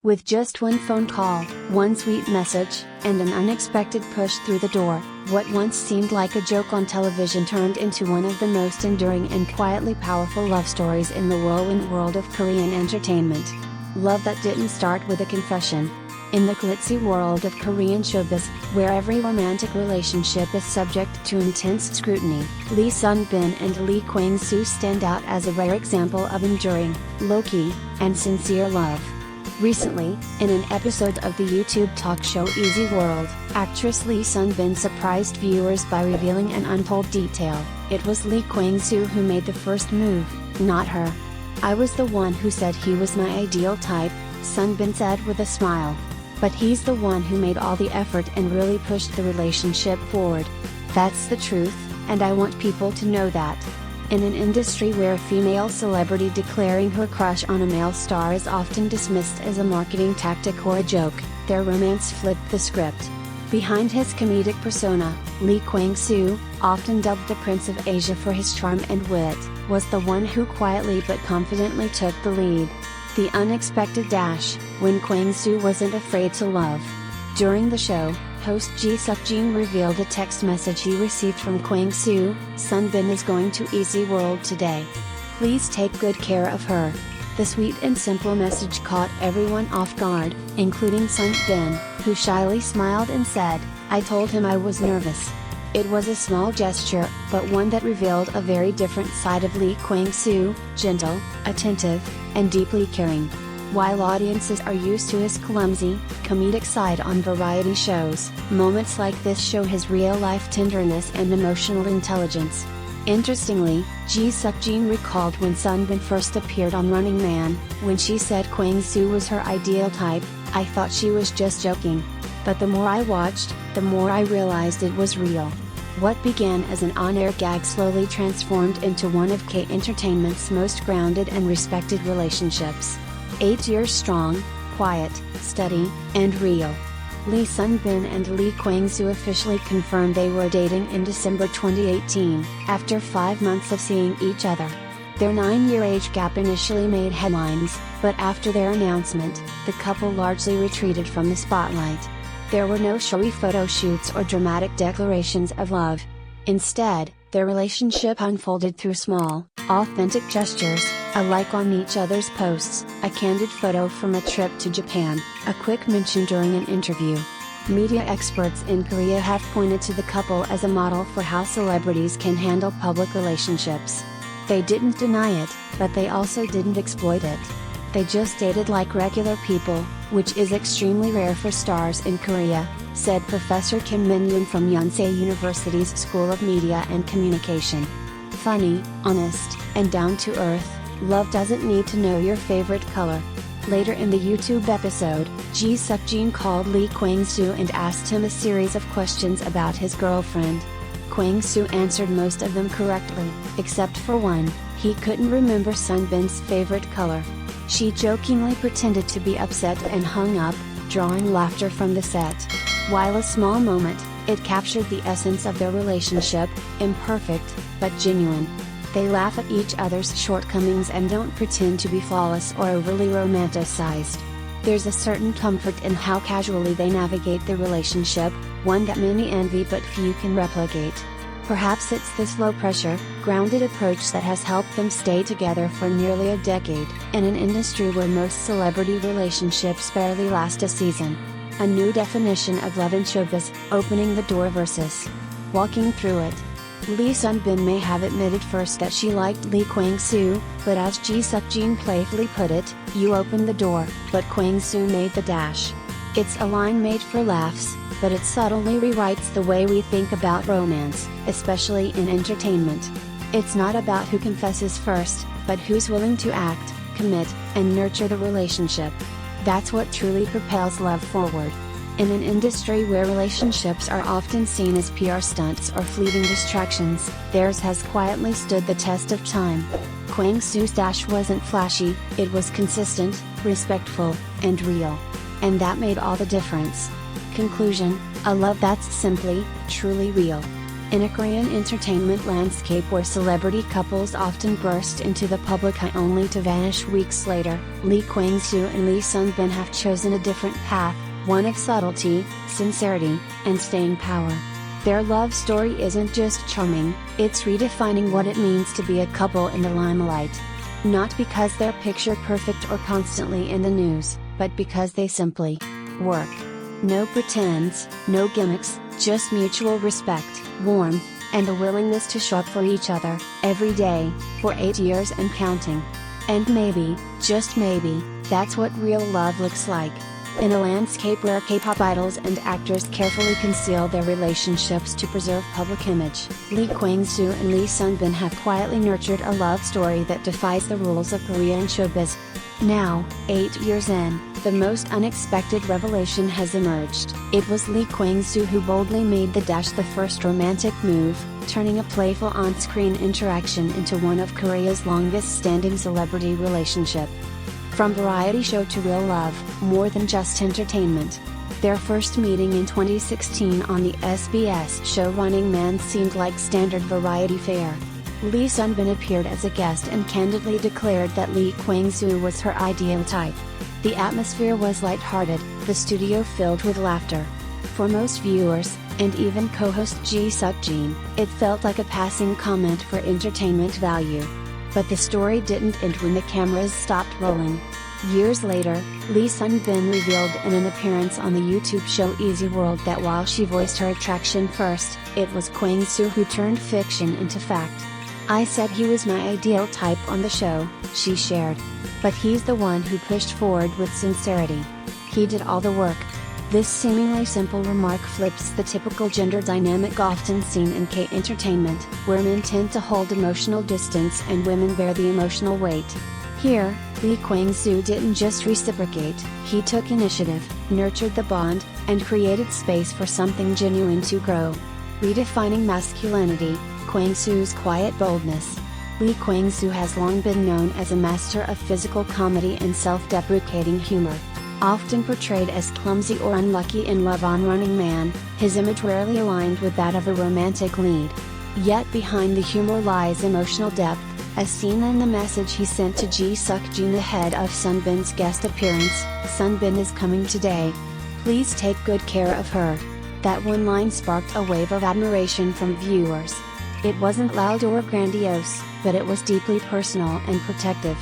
With just one phone call, one sweet message, and an unexpected push through the door, what once seemed like a joke on television turned into one of the most enduring and quietly powerful love stories in the whirlwind world of Korean entertainment. Love that didn't start with a confession. In the glitzy world of Korean showbiz, where every romantic relationship is subject to intense scrutiny, Lee Sun-bin and Lee Kwang-soo stand out as a rare example of enduring, low-key, and sincere love. Recently, in an episode of the YouTube talk show Easy World, actress Lee Sun-bin surprised viewers by revealing an untold detail. It was Lee Kwang-soo who made the first move, not her. "I was the one who said he was my ideal type," Sun-bin said with a smile. "But he's the one who made all the effort and really pushed the relationship forward. That's the truth, and I want people to know that." In an industry where a female celebrity declaring her crush on a male star is often dismissed as a marketing tactic or a joke, their romance flipped the script. Behind his comedic persona, Lee Kwang-soo, often dubbed the Prince of Asia for his charm and wit, was the one who quietly but confidently took the lead. The unexpected dash, when Kwang-soo wasn't afraid to love. During the show, host Ji Suk-jin revealed a text message he received from Kwang-soo: "Sun-bin is going to Easy World today. Please take good care of her." The sweet and simple message caught everyone off guard, including Sun-bin, who shyly smiled and said, "I told him I was nervous." It was a small gesture, but one that revealed a very different side of Lee Kwang-soo: gentle, attentive, and deeply caring. While audiences are used to his clumsy, comedic side on variety shows, moments like this show his real-life tenderness and emotional intelligence. Interestingly, Ji Suk-jin recalled when Sun-bin first appeared on Running Man, when she said Kwang-soo was her ideal type, "I thought she was just joking. But the more I watched, the more I realized it was real." What began as an on-air gag slowly transformed into one of K Entertainment's most grounded and respected relationships. 8 years strong, quiet, steady, and real. Lee Sun-bin and Lee Kwang-soo officially confirmed they were dating in December 2018, after 5 months of seeing each other. Their 9-year age gap initially made headlines, but after their announcement, the couple largely retreated from the spotlight. There were no showy photo shoots or dramatic declarations of love. Instead, their relationship unfolded through small, authentic gestures, a like on each other's posts, a candid photo from a trip to Japan, a quick mention during an interview. Media experts in Korea have pointed to the couple as a model for how celebrities can handle public relationships. They didn't deny it, but they also didn't exploit it. They just dated like regular people, which is extremely rare for stars in Korea, said Professor Kim Min-yoon from Yonsei University's School of Media and Communication. Funny, honest, and down-to-earth, love doesn't need to know your favorite color. Later in the YouTube episode, Ji Suk-jin called Lee Kwang-soo and asked him a series of questions about his girlfriend. Kwang-soo answered most of them correctly, except for one: he couldn't remember Sun-bin's favorite color. She jokingly pretended to be upset and hung up, drawing laughter from the set. While a small moment, it captured the essence of their relationship: imperfect, but genuine. They laugh at each other's shortcomings and don't pretend to be flawless or overly romanticized. There's a certain comfort in how casually they navigate the relationship, one that many envy but few can replicate. Perhaps it's this low-pressure, grounded approach that has helped them stay together for nearly a decade, in an industry where most celebrity relationships barely last a season. A new definition of love in showbiz, opening the door versus walking through it. Lee Sun-bin may have admitted first that she liked Lee Kwang-soo, but as Ji Suk-jin playfully put it, "You opened the door, but Kwang-soo made the dash." It's a line made for laughs, but it subtly rewrites the way we think about romance, especially in entertainment. It's not about who confesses first, but who's willing to act, commit, and nurture the relationship. That's what truly propels love forward. In an industry where relationships are often seen as PR stunts or fleeting distractions, theirs has quietly stood the test of time. Kwang-soo's dash wasn't flashy, it was consistent, respectful, and real. And that made all the difference. Conclusion: a love that's simply, truly real. In a Korean entertainment landscape where celebrity couples often burst into the public eye only to vanish weeks later, Lee Kwang-soo and Lee Sun-bin have chosen a different path, one of subtlety, sincerity, and staying power. Their love story isn't just charming, it's redefining what it means to be a couple in the limelight. Not because they're picture perfect or constantly in the news, but because they simply work. No pretense, no gimmicks, just mutual respect, warmth, and a willingness to show up for each other, every day, for 8 years and counting. And maybe, just maybe, that's what real love looks like. In a landscape where K-pop idols and actors carefully conceal their relationships to preserve public image, Lee Kwang-soo and Lee Sun-bin have quietly nurtured a love story that defies the rules of Korean showbiz. Now, 8 years in, the most unexpected revelation has emerged. It was Lee Kwang-soo who boldly made the dash, the first romantic move, turning a playful on-screen interaction into one of Korea's longest-standing celebrity relationship. From variety show to real love, more than just entertainment. Their first meeting in 2016 on the SBS show Running Man seemed like standard variety fare. Lee Sun-bin appeared as a guest and candidly declared that Lee Kwang-soo was her ideal type. The atmosphere was lighthearted, the studio filled with laughter. For most viewers, and even co-host Ji Suk-jin, it felt like a passing comment for entertainment value. But the story didn't end when the cameras stopped rolling. Years later, Lee Sun-bin revealed in an appearance on the YouTube show Easy World that while she voiced her attraction first, it was Kwang-soo who turned fiction into fact. "I said he was my ideal type on the show," she shared. "But he's the one who pushed forward with sincerity. He did all the work." This seemingly simple remark flips the typical gender dynamic often seen in K-entertainment, where men tend to hold emotional distance and women bear the emotional weight. Here, Lee Kwang-soo didn't just reciprocate, he took initiative, nurtured the bond, and created space for something genuine to grow. Redefining masculinity, Kwang-soo's quiet boldness. Lee Kwang-soo has long been known as a master of physical comedy and self-deprecating humor. Often portrayed as clumsy or unlucky in Love on Running Man, his image rarely aligned with that of a romantic lead. Yet behind the humor lies emotional depth, as seen in the message he sent to Ji Suk-jin ahead of Sun-bin's guest appearance: "Sun-bin is coming today. Please take good care of her." That one line sparked a wave of admiration from viewers. It wasn't loud or grandiose, but it was deeply personal and protective.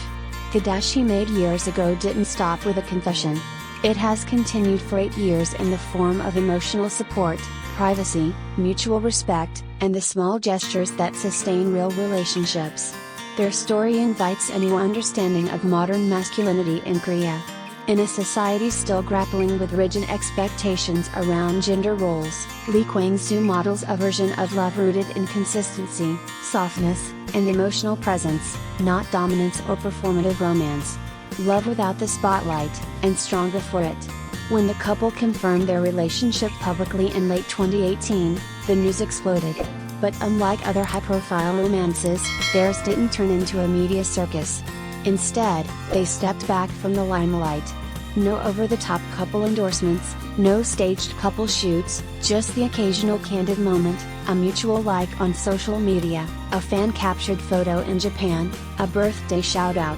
The dash he made years ago didn't stop with a confession. It has continued for 8 years in the form of emotional support, privacy, mutual respect, and the small gestures that sustain real relationships. Their story invites a new understanding of modern masculinity in Korea. In a society still grappling with rigid expectations around gender roles, Lee Kwang-soo models a version of love rooted in consistency, softness, and emotional presence, not dominance or performative romance. Love without the spotlight, and stronger for it. When the couple confirmed their relationship publicly in late 2018, the news exploded. But unlike other high-profile romances, theirs didn't turn into a media circus. Instead, they stepped back from the limelight. No over-the-top couple endorsements, no staged couple shoots, just the occasional candid moment, a mutual like on social media, a fan-captured photo in Japan, a birthday shout-out.